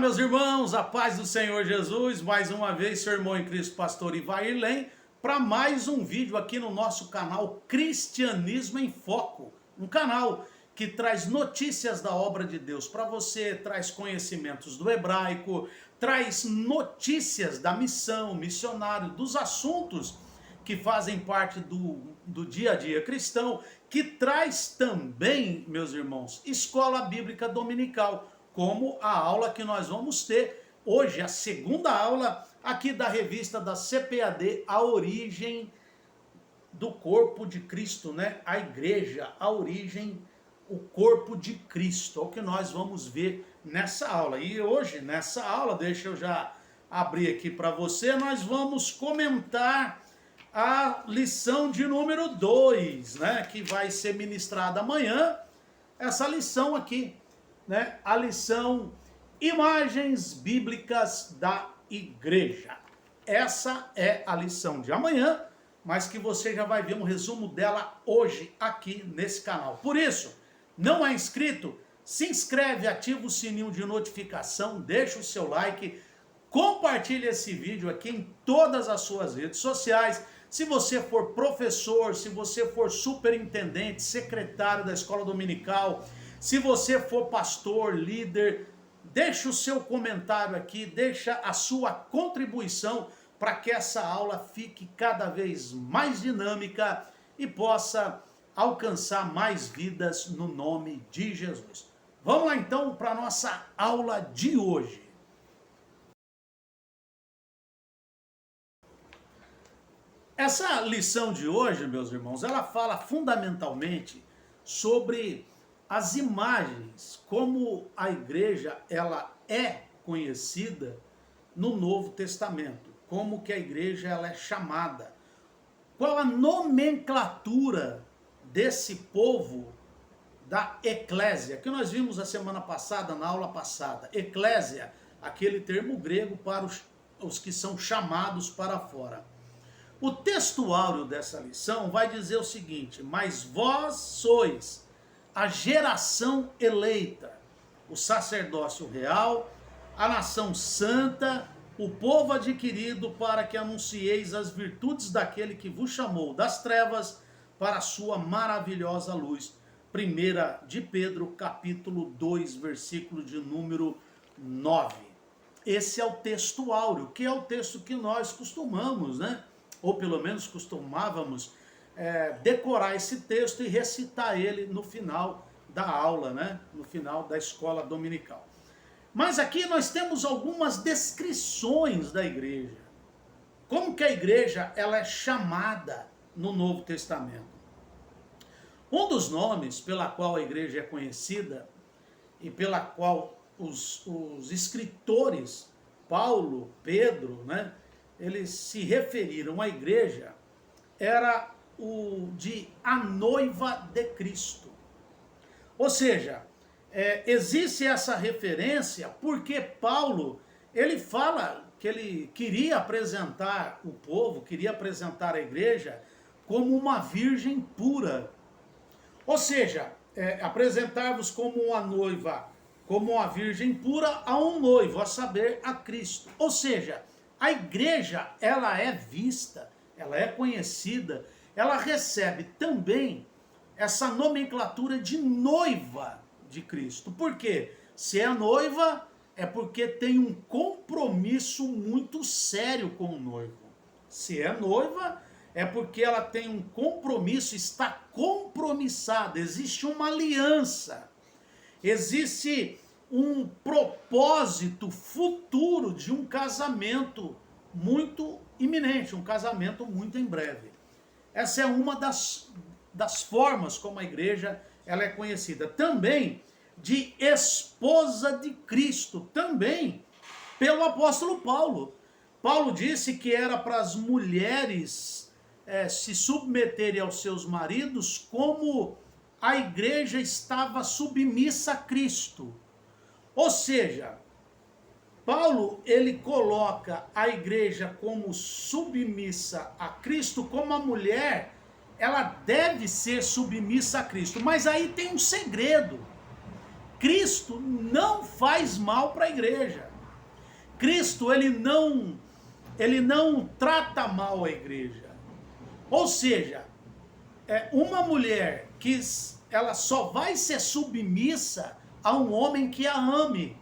Meus irmãos, a paz do Senhor Jesus, mais uma vez seu irmão em Cristo, pastor Ivair Lem, para mais um vídeo aqui no nosso canal Cristianismo em Foco, um canal que traz notícias da obra de Deus para você, traz conhecimentos do hebraico, traz notícias da missão, missionário, dos assuntos que fazem parte do dia a dia cristão, que traz também, meus irmãos, escola bíblica dominical, como a aula que nós vamos ter hoje, a segunda aula aqui da revista da CPAD, A Origem do Corpo de Cristo, né? A igreja, a origem, o corpo de Cristo, é o que nós vamos ver nessa aula. E hoje, nessa aula, deixa eu já abrir aqui para você, nós vamos comentar a lição de número 2, né? Que vai ser ministrada amanhã, essa lição aqui, né? A lição Imagens Bíblicas da Igreja. Essa é a lição de amanhã, mas que você já vai ver um resumo dela hoje aqui nesse canal. Por isso, não é inscrito? Se inscreve, ativa o sininho de notificação, deixa o seu like, compartilhe esse vídeo aqui em todas as suas redes sociais. Se você for professor, se você for superintendente, secretário da escola dominical, se você for pastor, líder, deixa o seu comentário aqui, deixa a sua contribuição para que essa aula fique cada vez mais dinâmica e possa alcançar mais vidas no nome de Jesus. Vamos lá então para a nossa aula de hoje. Essa lição de hoje, meus irmãos, ela fala fundamentalmente sobre as imagens, como a igreja ela é conhecida no Novo Testamento, como que a igreja ela é chamada, qual a nomenclatura desse povo da eclésia, que nós vimos a semana passada, na aula passada. Eclésia, aquele termo grego para os que são chamados para fora. O texto áureo dessa lição vai dizer o seguinte: mas vós sois a geração eleita, o sacerdócio real, a nação santa, o povo adquirido, para que anuncieis as virtudes daquele que vos chamou das trevas para a sua maravilhosa luz. 1 de Pedro, capítulo 2, versículo de número 9. Esse é o texto áureo, que é o texto que nós costumamos, né? Ou pelo menos costumávamos decorar esse texto e recitar ele no final da aula, né? No final da escola dominical. Mas aqui nós temos algumas descrições da igreja. Como que a igreja ela é chamada no Novo Testamento? Um dos nomes pela qual a igreja é conhecida e pela qual os escritores, Paulo, Pedro, né? Eles se referiram à igreja, era o de a noiva de Cristo. Ou seja, existe essa referência porque Paulo, ele fala que ele queria apresentar o povo, queria apresentar a igreja como uma virgem pura. Ou seja, apresentar-vos como uma noiva, como uma virgem pura a um noivo, a saber, a Cristo. Ou seja, a igreja, ela é vista, ela é conhecida, ela recebe também essa nomenclatura de noiva de Cristo. Por quê? Se é noiva, é porque tem um compromisso muito sério com o noivo. Se é noiva, é porque ela tem um compromisso, está compromissada, existe uma aliança, existe um propósito futuro de um casamento muito iminente, um casamento muito em breve. Essa é uma das formas como a igreja ela é conhecida. Também de esposa de Cristo, também pelo apóstolo Paulo. Paulo disse que era para as mulheres se submeterem aos seus maridos como a igreja estava submissa a Cristo. Ou seja, Paulo, ele coloca a igreja como submissa a Cristo, como a mulher, ela deve ser submissa a Cristo. Mas aí tem um segredo. Cristo não faz mal para a igreja. Cristo, ele não trata mal a igreja. Ou seja, uma mulher que ela só vai ser submissa a um homem que a ame,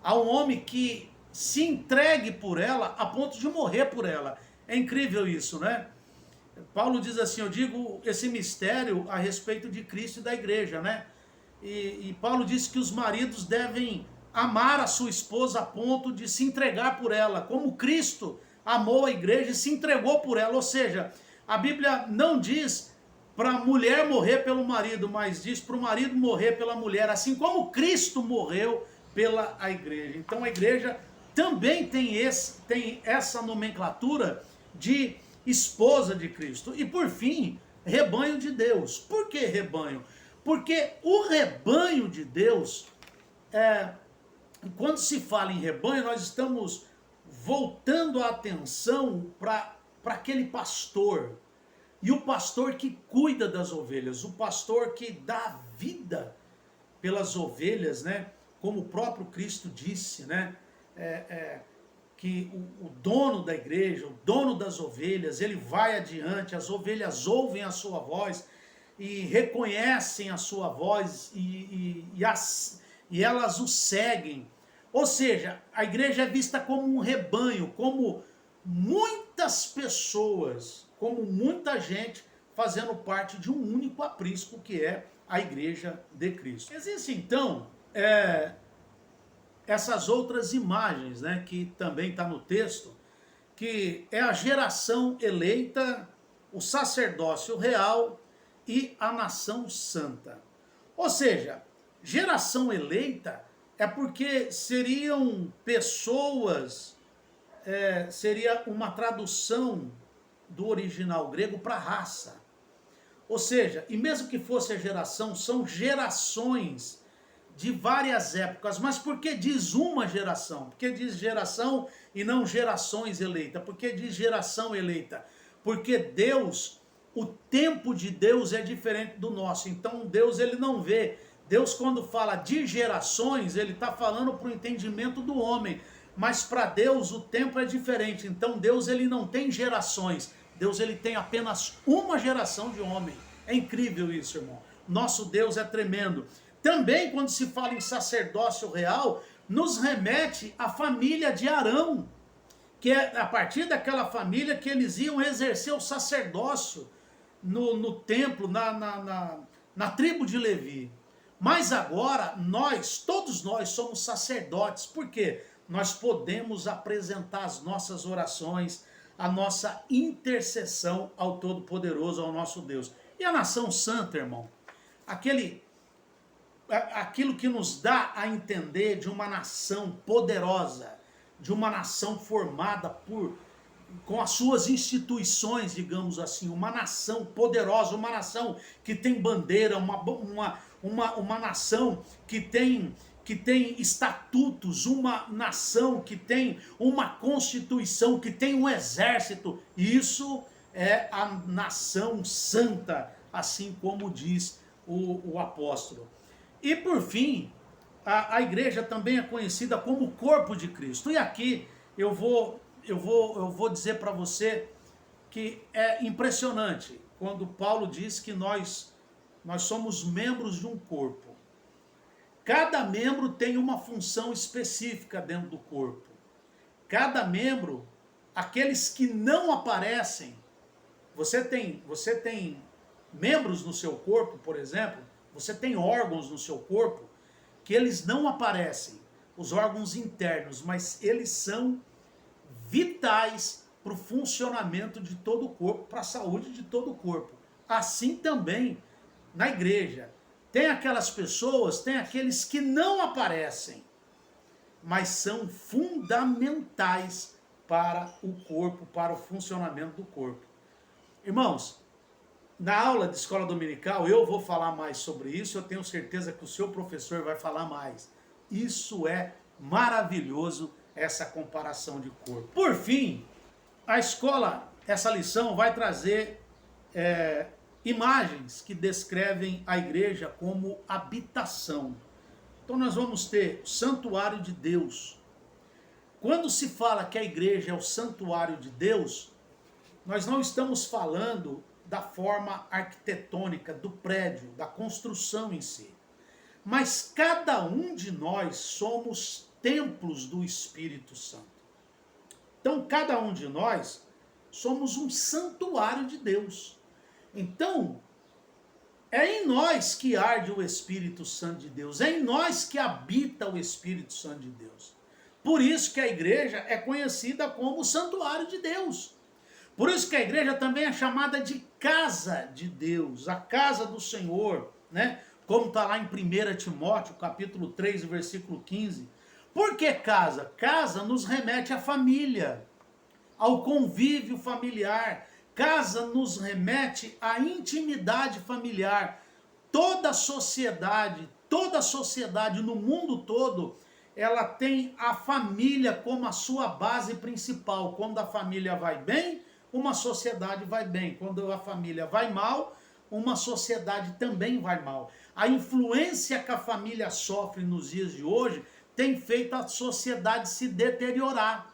a um homem que se entregue por ela a ponto de morrer por ela. É incrível isso, né? Paulo diz assim, eu digo esse mistério a respeito de Cristo e da igreja, né? E Paulo diz que os maridos devem amar a sua esposa a ponto de se entregar por ela, como Cristo amou a igreja e se entregou por ela. Ou seja, a Bíblia não diz para a mulher morrer pelo marido, mas diz para o marido morrer pela mulher, assim como Cristo morreu pela a igreja. Então a igreja também tem essa nomenclatura de esposa de Cristo. E por fim, rebanho de Deus. Por que rebanho? Porque o rebanho de Deus, quando se fala em rebanho, nós estamos voltando a atenção para aquele pastor. E o pastor que cuida das ovelhas, o pastor que dá vida pelas ovelhas, né? Como o próprio Cristo disse, né? Que o dono da igreja, o dono das ovelhas, ele vai adiante, as ovelhas ouvem a sua voz e reconhecem a sua voz e elas o seguem. Ou seja, a igreja é vista como um rebanho, como muitas pessoas, como muita gente fazendo parte de um único aprisco que é a igreja de Cristo. Existem então essas outras imagens, né, que também está no texto, que é a geração eleita, o sacerdócio real e a nação santa. Ou seja, geração eleita é porque seriam pessoas, seria uma tradução do original grego para raça. Ou seja, e mesmo que fosse a geração, são gerações de várias épocas. Mas por que diz uma geração? Por que diz geração e não gerações eleitas? Por que diz geração eleita? Porque Deus, o tempo de Deus é diferente do nosso. Então Deus, ele não vê. Deus, quando fala de gerações, ele está falando para o entendimento do homem. Mas para Deus o tempo é diferente. Então Deus, ele não tem gerações. Deus, ele tem apenas uma geração de homem. É incrível isso, irmão. Nosso Deus é tremendo. Também, quando se fala em sacerdócio real, nos remete à família de Arão, que é a partir daquela família que eles iam exercer o sacerdócio no templo, na tribo de Levi. Mas agora, todos nós somos sacerdotes. Por quê? Nós podemos apresentar as nossas orações, a nossa intercessão ao Todo-Poderoso, ao nosso Deus. E a nação santa, irmão? Aquilo que nos dá a entender de uma nação poderosa, de uma nação formada com as suas instituições, digamos assim, uma nação poderosa, uma nação que tem bandeira, uma nação que tem estatutos, uma nação que tem uma constituição, que tem um exército. Isso é a nação santa, assim como diz o apóstolo. E por fim, a igreja também é conhecida como o corpo de Cristo. E aqui eu vou dizer para você que é impressionante quando Paulo diz que nós somos membros de um corpo. Cada membro tem uma função específica dentro do corpo. Cada membro, aqueles que não aparecem, você tem membros no seu corpo, por exemplo, você tem órgãos no seu corpo que eles não aparecem, os órgãos internos, mas eles são vitais para o funcionamento de todo o corpo, para a saúde de todo o corpo. Assim também na igreja. Tem aquelas pessoas, tem aqueles que não aparecem, mas são fundamentais para o corpo, para o funcionamento do corpo. Irmãos, na aula de escola dominical eu vou falar mais sobre isso, eu tenho certeza que o seu professor vai falar mais. Isso é maravilhoso, essa comparação de corpo. Por fim, a escola, essa lição vai trazer imagens que descrevem a igreja como habitação. Então nós vamos ter o santuário de Deus. quando se fala que a igreja é o santuário de Deus, nós não estamos falando da forma arquitetônica do prédio, da construção em si. Mas cada um de nós somos templos do Espírito Santo. Então, cada um de nós somos um santuário de Deus. Então, é em nós que arde o Espírito Santo de Deus. É em nós que habita o Espírito Santo de Deus. Por isso que a igreja é conhecida como o santuário de Deus. Por isso que a igreja também é chamada de casa de Deus, a casa do Senhor, né? Como está lá em 1 Timóteo, capítulo 3, versículo 15. Por que casa? Casa nos remete à família, ao convívio familiar. Casa nos remete à intimidade familiar. Toda sociedade no mundo todo, ela tem a família como a sua base principal. Quando a família vai bem, uma sociedade vai bem. Quando a família vai mal, uma sociedade também vai mal. A influência que a família sofre nos dias de hoje tem feito a sociedade se deteriorar.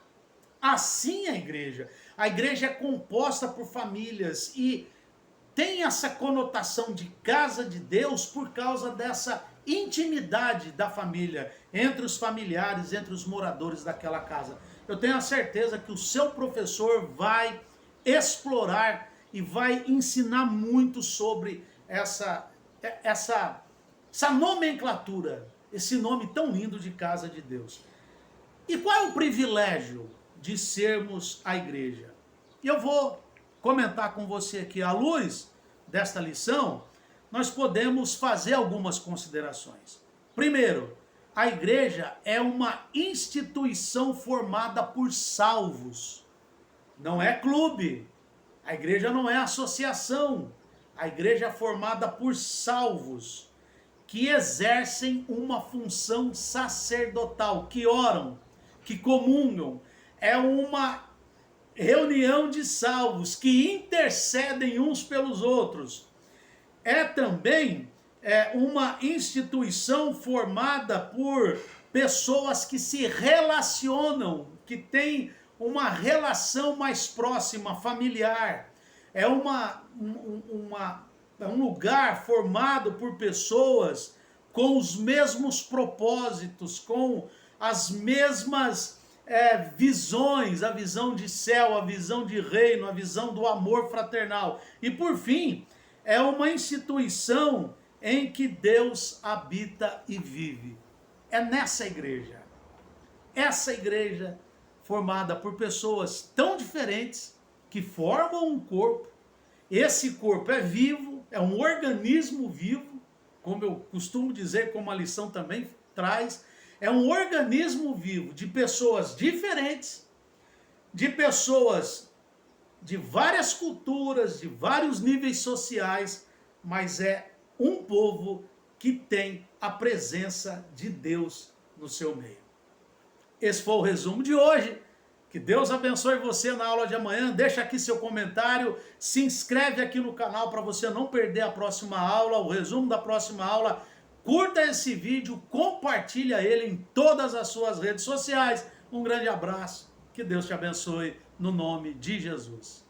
Assim a igreja. A igreja é composta por famílias e tem essa conotação de casa de Deus por causa dessa intimidade da família, entre os familiares, entre os moradores daquela casa. Eu tenho a certeza que o seu professor vai explorar e vai ensinar muito sobre essa nomenclatura, esse nome tão lindo de casa de Deus. E qual é o privilégio de sermos a igreja? E eu vou comentar com você aqui, à luz desta lição, nós podemos fazer algumas considerações. Primeiro, a igreja é uma instituição formada por salvos. Não é clube. A igreja não é associação. A igreja é formada por salvos que exercem uma função sacerdotal, que oram, que comungam. É uma reunião de salvos que intercedem uns pelos outros. É também uma instituição formada por pessoas que se relacionam, que têm uma relação mais próxima, familiar. É um lugar formado por pessoas com os mesmos propósitos, com as mesmas visões, a visão de céu, a visão de reino, a visão do amor fraternal. E por fim, é uma instituição em que Deus habita e vive. É nessa igreja. Essa igreja formada por pessoas tão diferentes que formam um corpo. Esse corpo é vivo, é um organismo vivo, como eu costumo dizer, como a lição também traz. É um organismo vivo de pessoas diferentes, de pessoas de várias culturas, de vários níveis sociais, mas é um povo que tem a presença de Deus no seu meio. Esse foi o resumo de hoje. Que Deus abençoe você na aula de amanhã. Deixa aqui seu comentário, se inscreve aqui no canal para você não perder a próxima aula, o resumo da próxima aula. Curta esse vídeo, compartilha ele em todas as suas redes sociais. Um grande abraço, que Deus te abençoe no nome de Jesus.